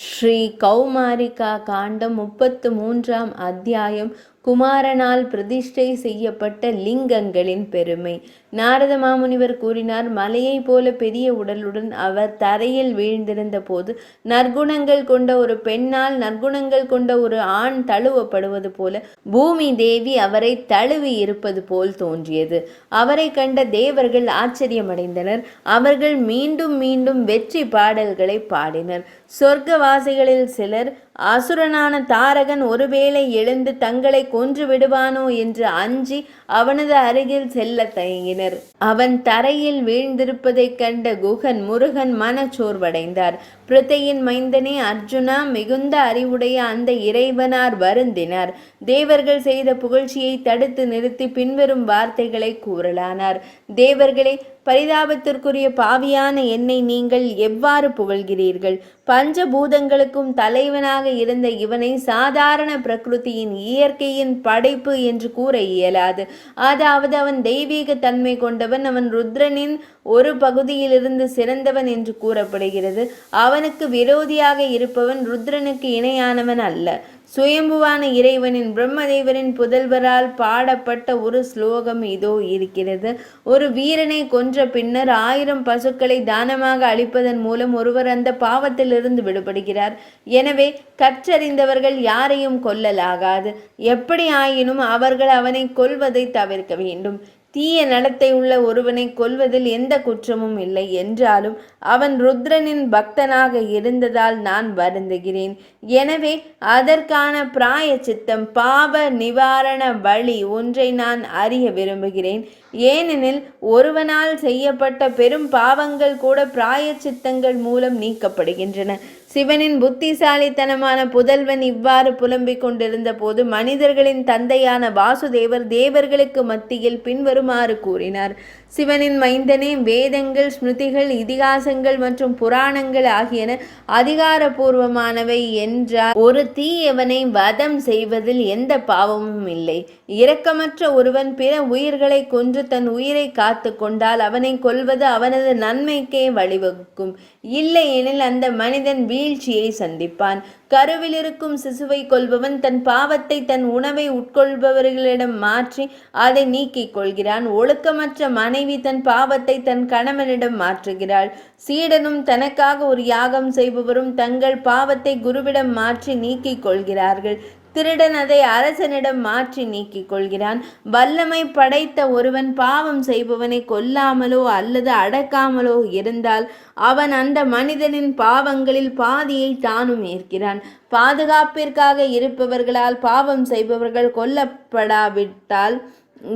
ஸ்ரீ கௌமாரிகா காண்டம் 33ஆம் அத்தியாயம். குமாரனால் பிரதிஷ்டை செய்யப்பட்ட லிங்கங்களின் பெருமை. நாரத மாமுனிவர் கூறினார், மலையைப் போல பெரிய உடலுடன் அவர் தரையில் வீழ்ந்திருந்த போது நற்குணங்கள் கொண்ட ஒரு பெண்ணால் நற்குணங்கள் கொண்ட ஒரு ஆண் தழுவப்படுவது போல பூமி தேவி அவரை தழுவி இருப்பது போல் தோன்றியது. அவரை கண்ட தேவர்கள் ஆச்சரியமடைந்தனர். அவர்கள் மீண்டும் மீண்டும் வெற்றி பாடல்களை பாடினர். சொர்க்கவாசிகளில் சிலர் அசுரனான தாரகன் ஒருவேளை எழுந்து தங்களை கொன்று விடுவானோ என்று அஞ்சி அவனது அருகில் செல்ல தயங்கினர். அவன் தரையில் வீழ்ந்திருப்பதைக் கண்ட குகன் முருகன் மனச்சோர்வடைந்தார். பிருத்தையின் மைந்தனே அர்ஜுனா, மிகுந்த அறிவுடைய அந்த இறைவனார் வருந்தினார். தேவர்கள் செய்த புகழ்ச்சியை தடுத்து நிறுத்தி பின்வரும் வார்த்தைகளை கூறலானார். தேவர்களே, பரிதாபத்திற்குரிய பாவியான என்னை நீங்கள் எவ்வாறு புகழ்கிறீர்கள்? பஞ்சபூதங்களுக்கும் தலைவனாக இருந்த இவனை சாதாரண பிரகிருதியின் இயற்கையின் படைப்பு என்று கூற இயலாது. அதாவது அவன் தெய்வீக தன்மை கொண்டவன். அவன் ருத்ரனின் ஒரு பகுதியிலிருந்து சிறந்தவன் என்று கூறப்படுகிறது. அவனுக்கு விரோதியாக இருப்பவன் ருத்ரனுக்கு இணையானவன் அல்ல. சுயம்புவான இறைவனின் பிரம்மதேவரின் புதல்வரால் பாடப்பட்ட ஒரு ஸ்லோகம் இதோ இருக்கிறது. ஒரு வீரனை கொன்ற பின்னர் 1000 பசுக்களை தானமாக அளிப்பதன் மூலம் ஒருவர் அந்த பாவத்திலிருந்து விடுபடுகிறார். எனவே கற்றறிந்தவர்கள் யாரையும் கொல்லலாகாது. எப்படி ஆயினும் அவர்கள் அவனை கொல்வதை தவிர்க்க வேண்டும். தீய நடத்தை உள்ள ஒருவனை கொல்வதில் எந்த குற்றமும் இல்லை. என்றாலும் அவன் ருத்ரனின் பக்தனாக இருந்ததால் நான் வருந்துகிறேன். எனவே அதற்கான பிராயச்சித்தம், பாப நிவாரண வழி ஒன்றை நான் அறிய விரும்புகிறேன். ஏனெனில் ஒருவனால் செய்யப்பட்ட பெரும் பாவங்கள் கூட பிராயச்சித்தங்கள் மூலம் நீக்கப்படுகின்றன. சிவனின் புத்திசாலித்தனமான புதல்வன் இவ்வாறு புலம்பிக் கொண்டிருந்த போது மனிதர்களின் தந்தையான வாசுதேவர் தேவர்களுக்கு மத்தியில் பின்வருமாறு கூறினார். சிவனின் மைந்தனே, வேதங்கள், ஸ்மிருதிகள், இதிகாசங்கள் மற்றும் புராணங்கள் ஆகியன அதிகாரபூர்வமானவை என்றால் ஒரு தீயவனை வதம் செய்வதில் எந்த பாவமும் இல்லை. இரக்கமற்ற ஒருவன் பிற உயிர்களை கொன்று தன் உயிரை காத்து கொண்டால் அவனை கொல்வது அவனது நன்மைக்கே வழிவகுக்கும். இல்லையெனில் அந்த மனிதன் வீழ்ச்சியை சந்திப்பான். கருவில் இருக்கும் சிசுவை கொல்பவன் தன் பாவத்தை தன் உணவை உட்கொள்பவர்களிடம் மாற்றி அதை நீக்கிக் கொள்கிறான். ஒழுக்கமற்ற மனைவி தன் பாவத்தை தன் கணவனிடம் மாற்றுகிறாள். சீடனும் தனக்காக ஒரு யாகம் செய்பவரும் தங்கள் பாவத்தை குருவிடம் மாற்றி நீக்கிக் கொள்கிறார்கள். திருடன் அதை அரசனிடம் மாற்றி நீக்கிக் கொள்கிறான். வல்லமை படைத்த ஒருவன் பாவம் செய்பவனை கொல்லாமலோ அல்லது அடக்காமலோ இருந்தால் அவன் அந்த மனிதனின் பாவங்களில் பாதியை தானும் ஏற்கிறான். பாதுகாப்பிற்காக இருப்பவர்களால் பாவம் செய்பவர்கள் கொல்லப்படாவிட்டால்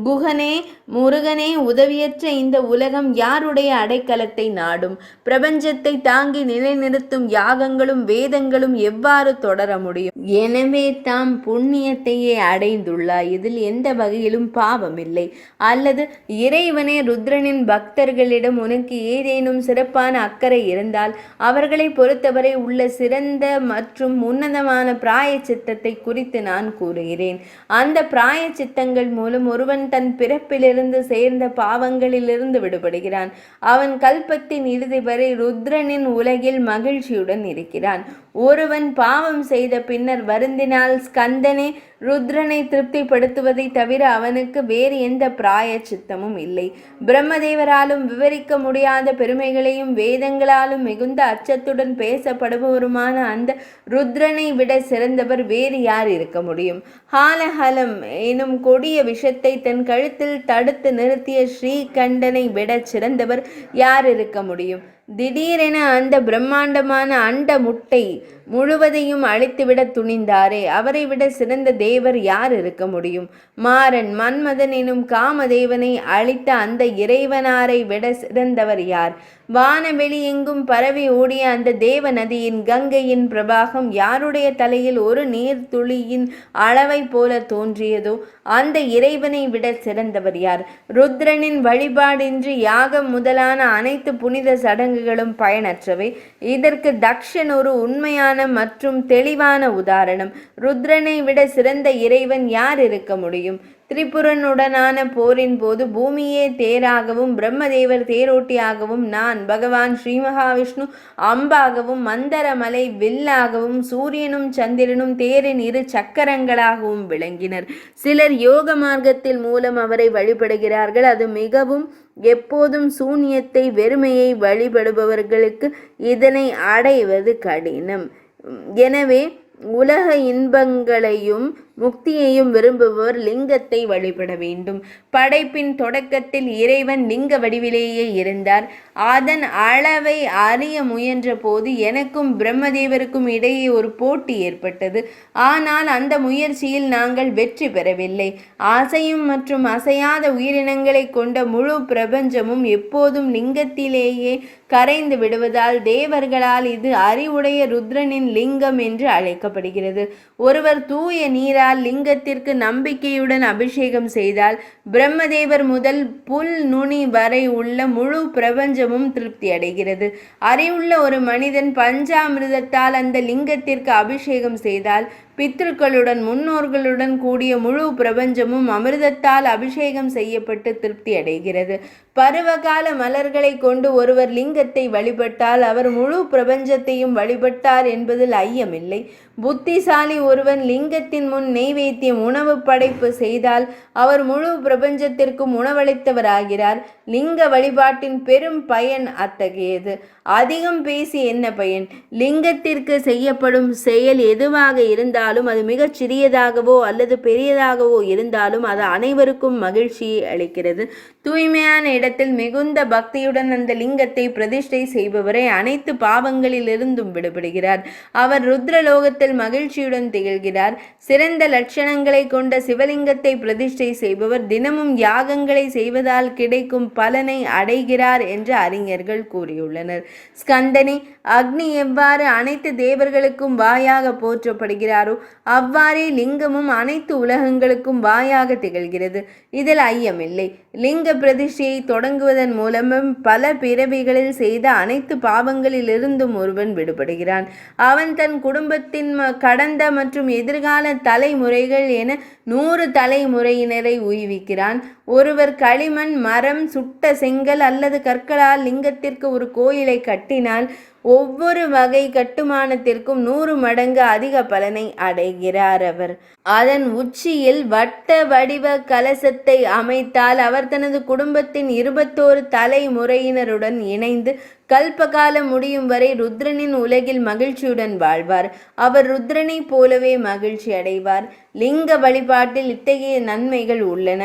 குகனே, முருகனே, உதவியற்ற இந்த உலகம் யாருடைய அடைக்கலத்தை நாடும்? பிரபஞ்சத்தை தாங்கி நிலைநிறுத்தும் யாகங்களும் வேதங்களும் எவ்வாறு தொடர முடியும்? எனவே தாம் புண்ணியத்தையே அடைந்துள்ளாய். இதில் எந்த வகையிலும் பாவமில்லை. அல்லது இறைவனே, ருத்ரனின் பக்தர்களிடம் உனக்கு ஏதேனும் சிறப்பான அக்கறை இருந்தால் அவர்களை பொறுத்தவரை உள்ள சிறந்த மற்றும் உன்னதமான பிராயச்சித்தத்தை குறித்து நான் கூறுகிறேன். அந்த பிராயச்சித்தங்கள் மூலம் ஒருவன் தன் பிறப்பிலிருந்து சேர்ந்த பாவங்களிலிருந்து விடுபடுகிறான். அவன் கல்பத்தின் இறுதி வரை ருத்ரனின் உலகில் மகிழ்ச்சியுடன் இருக்கிறான். ஒருவன் பாவம் செய்த பின்னர் வருந்தினால் ஸ்கந்தனே, ருத்ரனை திருப்திப்படுத்துவதை தவிர அவனுக்கு வேறு எந்த பிராயச்சித்தமும் இல்லை. பிரம்மதேவராலும் விவரிக்க முடியாத பெருமைகளையும் வேதங்களாலும் மிகுந்த அச்சத்துடன் பேசப்படுபவருமான அந்த ருத்ரனை விட சிறந்தவர் வேறு யார் இருக்க முடியும்? ஹாலஹலம் எனும் கொடிய விஷத்தை தன் கழுத்தில் தடுத்து நிறுத்திய ஸ்ரீகண்டனை விட சிறந்தவர் யார் இருக்க முடியும்? திடீரென அந்த பிரம்மாண்டமான அண்ட முட்டை முழுவதையும் அழித்துவிட துணிந்தாரே, அவரை விட சிறந்த தேவர் யார் இருக்க முடியும்? மாறன், மன்மதன் எனும் காமதேவனை அழித்த அந்த இறைவனாரை விட சிறந்தவர் யார்? வானவெளி எங்கும் பரவி ஓடிய அந்த தேவ நதியின் கங்கையின் பிரபாகம் யாருடைய தலையில் ஒரு நீர்த்துளியின் அளவை போல தோன்றியதோ அந்த இறைவனை விட சிறந்தவர் யார்? ருத்ரனின் வழிபாடின்றி யாகம் முதலான அனைத்து புனித சடங்குகளும் பயனற்றவை. இதற்கு தக்ஷன் ஒரு உண்மையான மற்றும் தெளிவான உதாரணம். ருத்ரனை விட சிறந்த இறைவன் யார் இருக்க முடியும்? திரிபுரனுடனான போரின் போது பூமியே தேராகவும் பிரம்மதேவர் தேரோட்டியாகவும் நான் பகவான் ஸ்ரீ மகாவிஷ்ணு அம்பாகவும் மந்தரமலை வில்லாகவும் சூரியனும் சந்திரனும் தேரின் 2 சக்கரங்களாகவும் விளங்கினர். சிலர் யோக மார்க்கத்தில் மூலம் அவரை வழிபடுகிறார்கள். அது மிகவும் எப்போதும் சூன்யத்தை வெறுமையை வழிபடுபவர்களுக்கு இதனை அடைவது கடினம். எனவே உலக இன்பங்களையும் முக்தியையும் விரும்புபவர் லிங்கத்தை வழிபட வேண்டும். படைப்பின் தொடக்கத்தில் இறைவன் லிங்க வடிவிலேயே இருந்தார். அதன் அளவை அறிய முயன்ற போது எனக்கும் பிரம்மதேவருக்கும் இடையே ஒரு போட்டி ஏற்பட்டது. ஆனால் அந்த முயற்சியில் நாங்கள் வெற்றி பெறவில்லை. அசையும் மற்றும் அசையாத உயிரினங்களை கொண்ட முழு பிரபஞ்சமும் எப்போதும் லிங்கத்திலேயே கரைந்து விடுவதால் தேவர்களால் இது அறிவுடைய ருத்ரனின் லிங்கம் என்று அழைக்கப்படுகிறது. ஒருவர் தூய நீரால் லிங்கத்திற்கு நம்பிக்கையுடன் அபிஷேகம் செய்தால் பிரம்மதேவர் முதல் புல் நுனி வரை உள்ள முழு பிரபஞ்சமும் திருப்தி அடைகிறது. அறிவுள்ள ஒரு மனிதன் பஞ்சாமிர்தத்தால் அந்த லிங்கத்திற்கு அபிஷேகம் செய்தால் பித்ருக்களுடன் முன்னோர்களுடன் கூடிய முழு பிரபஞ்சமும் அமிர்தத்தால் அபிஷேகம் செய்யப்பட்டு திருப்தி அடைகிறது. பருவகால மலர்களை கொண்டு ஒருவர் லிங்கத்தை வழிபட்டால் அவர் முழு பிரபஞ்சத்தையும் வழிபட்டார் என்பதில் ஐயமில்லை. புத்திசாலி ஒருவன் லிங்கத்தின் முன் நெய்வேத்தியம் உணவு படைப்பு செய்தால் அவர் முழு பிரபஞ்சத்திற்கும் உணவளித்தவராகிறார். லிங்க வழிபாட்டின் பெரும் பயன் அத்தகையது. அதிகம் பேசி என்ன பயன்? லிங்கத்திற்கு செய்யப்படும் செயல் எதுவாக இருந்தாலும் அது மிகச் சிறியதாகவோ அல்லது பெரியதாகவோ இருந்தாலும் அது அனைவருக்கும் மகிழ்ச்சியை அளிக்கிறது. தூய்மையான இடத்தில் மிகுந்த பக்தியுடன் அந்த லிங்கத்தை பிரதிஷ்டை செய்பவரை அனைத்து பாவங்களிலிருந்தும் விடுபடுகிறார். அவர் ருத்ரலோகத்தில் மகிழ்ச்சியுடன் திகழ்கிறார். சிறந்த லட்சணங்களை கொண்ட சிவலிங்கத்தை பிரதிஷ்டை செய்பவர் தினமும் யாகங்களை செய்வதால் கிடைக்கும் பலனை அடைகிறார் என்று அறிஞர்கள் கூறியுள்ளனர். ஸ்கந்தனே, அக்னி எவ்வாறு அனைத்து தேவர்களுக்கும் வாயாக போற்றப்படுகிறாரோ அவ்வாறே லிங்கமும் அனைத்து உலகங்களுக்கும் வாயாக திகழ்கிறது. இதில் ஐயமில்லை. லிங்க பிரதிஷ்டையை தொடங்குவதன் மூலமும் பல பிறவிகளில் செய்த அனைத்து பாவங்களிலிருந்தும் ஒருவன் விடுபடுகிறான். அவன் தன் குடும்பத்தின் கடந்த மற்றும் எதிர்கால தலைமுறைகள் என 100 தலைமுறையினரை உய்விக்கிறான். ஒருவர் களிமண், மரம், சுட்ட செங்கல் அல்லது கற்களால் லிங்கத்திற்கு ஒரு கோயிலை கட்டினால் ஒவ்வொரு வகை கட்டுமானத்திற்கும் 100 மடங்கு அதிக பலனை அடைகிறார். அவர் அதன் உச்சியில் வட்ட வடிவ கலசத்தை அமைத்தால் அவர் தனது குடும்பத்தின் 21 தலைமுறையினருடன் இணைந்து கல்பகாலம் முடியும் வரை ருத்ரனின் உலகில் மகிழ்ச்சியுடன் வாழ்வார். அவர் ருத்ரனை போலவே மகிழ்ச்சி அடைவார். லிங்க வழிபாட்டில் இத்தகைய நன்மைகள் உள்ளன.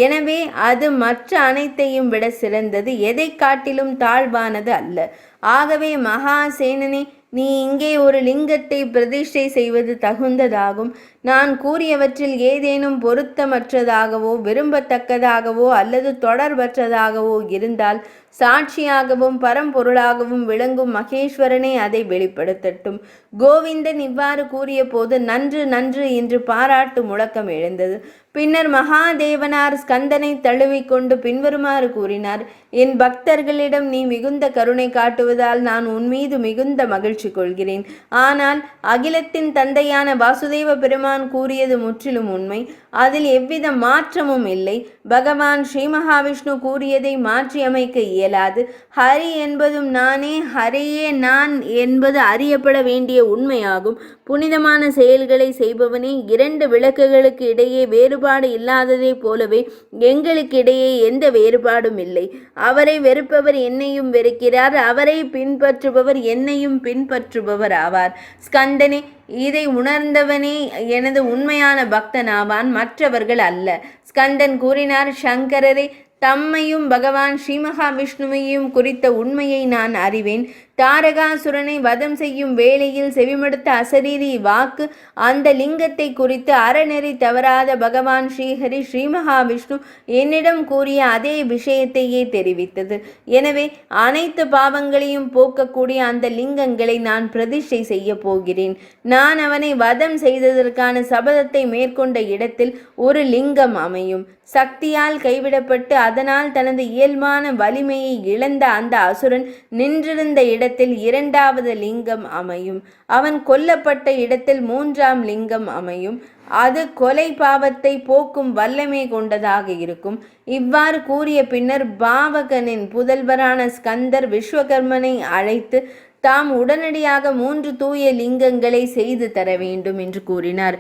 எனவே அது மற்ற அனைத்தையும் விட சிறந்தது, எதை காட்டிலும் தாழ்வானது அல்ல. ஆகவே மகாசேனனே, நீ இங்கே ஒரு லிங்கத்தை பிரதிஷ்டை செய்வது தகுந்ததாகும். நான் கூறியவற்றில் ஏதேனும் பொருத்தமற்றதாகவோ விரும்பத்தக்கதாகவோ அல்லது தொடர்பற்றதாகவோ இருந்தால் சாட்சியாகவும் பரம்பொருளாகவும் விளங்கும் மகேஸ்வரனே அதை வெளிப்படுத்தட்டும். கோவிந்தன் இவ்வாறு கூறிய போது நன்று நன்று என்று பாராட்டு முழக்கம் எழுந்தது. பின்னர் மகாதேவனார் ஸ்கந்தனை தழுவிக்கொண்டு பின்வருமாறு கூறினார். என் பக்தர்களிடம் நீ மிகுந்த கருணை காட்டுவதால் நான் உன்மீது மிகுந்த மகிழ்ச்சி கொள்கிறேன். ஆனால் அகிலத்தின் தந்தையான வாசுதேவ பெருமான் கூறியது முற்றிலும் உண்மை. அதில் எவ்வித மாற்றமும் இல்லை. பகவான் ஸ்ரீ மகாவிஷ்ணு கூறியதை மாற்றி அமைக்க இயலாது. ஹரி என்பதும் நானே, ஹரியே நான் என்பது அறியப்பட வேண்டிய உண்மையாகும். புனிதமான செயல்களை செய்பவனே, 2 விளக்குகளுக்கு இடையே வேறுபாடு இல்லாததை போலவே எங்களுக்கிடையே எந்த வேறுபாடும் இல்லை. அவரை வெறுப்பவர் என்னையும் வெறுக்கிறார், அவரை பின்பற்றுபவர் என்னையும் பின்பற்றுபவர் ஆவார். ஸ்கந்தனே, இதை உணர்ந்தவனே எனது உண்மையான பக்தனாவான், மற்றவர்கள் அல்ல. ஸ்கந்தன் கூறினார், சங்கரரே, தம்மையும் பகவான் ஸ்ரீ மகாவிஷ்ணுவையும் குறித்த உண்மையை நான் அறிவேன். தாரகாசுரனை வதம் செய்யும் வேளையில் செவிமடுத்த அசரீரி வாக்கு அந்த லிங்கத்தை குறித்து அறநெறி தவறாத பகவான் ஸ்ரீஹரி ஸ்ரீ மகாவிஷ்ணு என்னிடம் கூறிய அதே விஷயத்தையே தெரிவித்தது. எனவே அனைத்து பாவங்களையும் போக்கக்கூடிய அந்த லிங்கங்களை நான் பிரதிஷ்டை செய்ய போகிறேன். நான் அவனை வதம் செய்ததற்கான சபதத்தை மேற்கொண்ட இடத்தில் ஒரு லிங்கம் அமையும். சக்தியால் கைவிடப்பட்டு அதனால் தனது இயல்பான வலிமையை இழந்த அந்த அசுரன் நின்றிருந்த இடத்தில் இடத்தில் 2வது லிங்கம் அமையும். அவன் கொல்லப்பட்ட இடத்தில் 3ஆம் லிங்கம் அமையும். அது கொலை பாவத்தை போக்கும் வல்லமை கொண்டதாக இருக்கும். இவ்வாறு கூறிய பின்னர் பாவகனின் புதல்வரான ஸ்கந்தர் விஸ்வகர்மனை அழைத்து தாம் உடனடியாக 3 தூய லிங்கங்களை செய்து தர வேண்டும் என்று கூறினார்.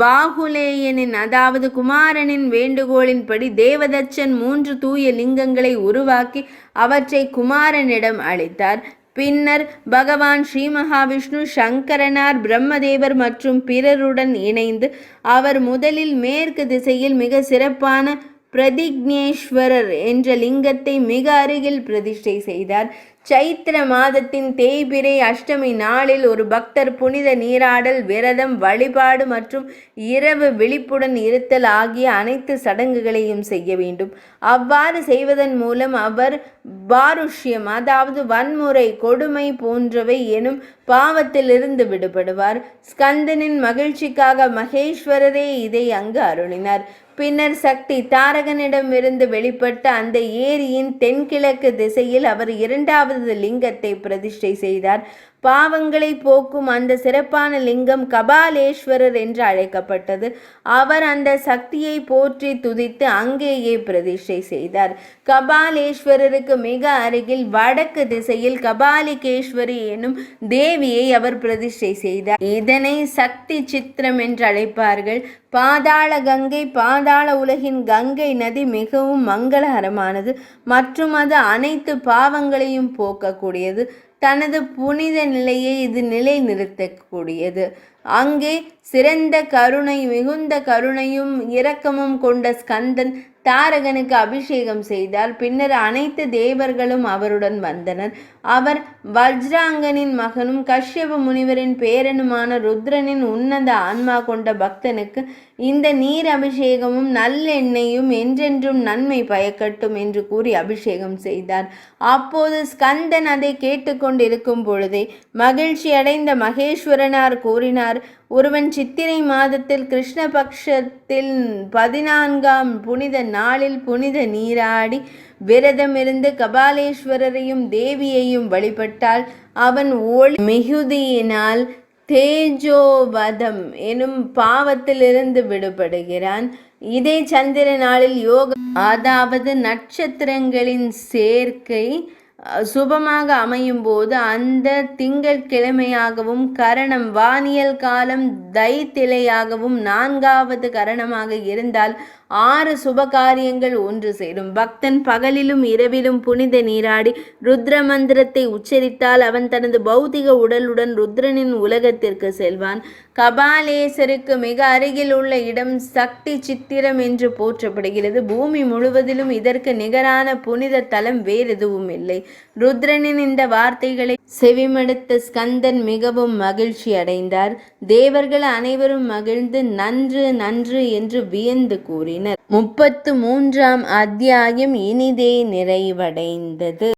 பாகுலேயனின் அதாவது குமாரனின் வேண்டுகோளின்படி தேவதச்சன் 3 தூய லிங்கங்களை உருவாக்கி அவற்றை குமாரனிடம் அளித்தார். பின்னர் பகவான் ஸ்ரீ மகாவிஷ்ணு, சங்கரனார், பிரம்மதேவர் மற்றும் பிறருடன் இணைந்து அவர் முதலில் மேற்கு திசையில் மிக சிறப்பான பிரதிக்னேஸ்வரர் என்ற லிங்கத்தை மிக அருகில் பிரதிஷ்டை செய்தார். சைத்திர மாதத்தின் தேய்பிறை அஷ்டமி நாளில் ஒரு பக்தர் புனித நீராடல், விரதம், வழிபாடு மற்றும் இரவு விழிப்புடன் இருத்தல் ஆகிய அனைத்து சடங்குகளையும் செய்ய வேண்டும். அவ்வாறு செய்வதன் மூலம் அவர் பாருஷ்யம் அதாவது வன்முறை, கொடுமை போன்றவை எனும் பாவத்திலிருந்து விடுபடுவார். ஸ்கந்தனின் மகிழ்ச்சிக்காக மகேஸ்வரரே இதை அங்கு அருளினார். பின்னர் சக்தி தாரகனிடமிருந்து வெளிப்பட்ட அந்த ஏரியின் தென்கிழக்கு திசையில் அவர் 2வது லிங்கத்தை பிரதிஷ்டை செய்தார். பாவங்களை போக்கும் அந்த சிறப்பான லிங்கம் கபாலேஸ்வரர் என்று அழைக்கப்பட்டது. அவர் அந்த சக்தியை போற்றி துதித்து அங்கேயே பிரதிஷ்டை செய்தார். கபாலேஸ்வரருக்கு மிக அருகில் வடக்கு திசையில் கபாலிகேஸ்வரி எனும் தேவியை அவர் பிரதிஷ்டை செய்தார். இதனை சக்தி சித்திரம் என்று அழைப்பார்கள். பாதாள கங்கை, பாதாள உலகின் கங்கை நதி மிகவும் மங்களகரமானது மற்றும் அது அனைத்து பாவங்களையும் போக்கக்கூடியது. தனது புனித நிலையை இது நிலைநிறுத்தக்கூடியது. அங்கே சிறந்த கருணை, மிகுந்த கருணையும் இரக்கமும் கொண்ட ஸ்கந்தன் தாரகனுக்கு அபிஷேகம் செய்தார். பின்னர் அனைத்து தேவர்களும் அவருடன் வந்தனர். அவர் வஜ்ராங்கனின் மகனும் கஷ்யப முனிவரின் பேரனுமான ருத்ரனின் உன்னத ஆன்மா கொண்ட பக்தனுக்கு இந்த நீர் அபிஷேகமும் நல்லெண்ணெயும் என்றென்றும் நன்மை பயக்கட்டும் என்று கூறி அபிஷேகம் செய்தார். அப்போது ஸ்கந்தன் அதை கேட்டுக்கொண்டிருக்கும் பொழுதே மகிழ்ச்சி அடைந்த மகேஸ்வரனார் கூறினார், ஒருவன் சித்திரை மாதத்தில் கிருஷ்ணபக்ஷத்தில் 14ஆம் புனித நாளில் புனித நீராடி விரதமிருந்து கபாலேஸ்வரரையும் தேவியையும் வழிபட்டால் அவன் ஒளி மிகுதியினால் தேஜோவதம் எனும் பாவத்திலிருந்து விடுபடுகிறான். இதே சந்திர நாளில் யோகம் அதாவது நட்சத்திரங்களின் சேர்க்கை சுபமாக அமையும் போது அந்த திங்கட்கிழமையாகவும் கரணம் வானியல் காலம் தைத்திலையாகவும் 4வது கரணமாக இருந்தால் 6 சுப காரியங்கள் ஒன்று சேரும். பக்தன் பகலிலும் இரவிலும் புனித நீராடி ருத்ர மந்திரத்தை உச்சரித்தால் அவன் தனது பௌதிக உடலுடன் ருத்ரனின் உலகத்திற்கு செல்வான். கபாலேசருக்கு மிக அருகில் உள்ள இடம் சக்தி சித்திரம் என்று போற்றப்படுகிறது. பூமி முழுவதிலும் இதற்கு நிகரான புனித தலம் வேறெதுவும் இல்லை. ருத்ரனின் இந்த வார்த்தைகளை செவிமடுத்த ஸ்கந்தன் மிகவும் மகிழ்ச்சி அடைந்தார். தேவர்கள் அனைவரும் மகிழ்ந்து நன்று நன்று என்று வியந்து கூறினர். 33ஆம் அத்தியாயம் இனிதே நிறைவடைந்தது.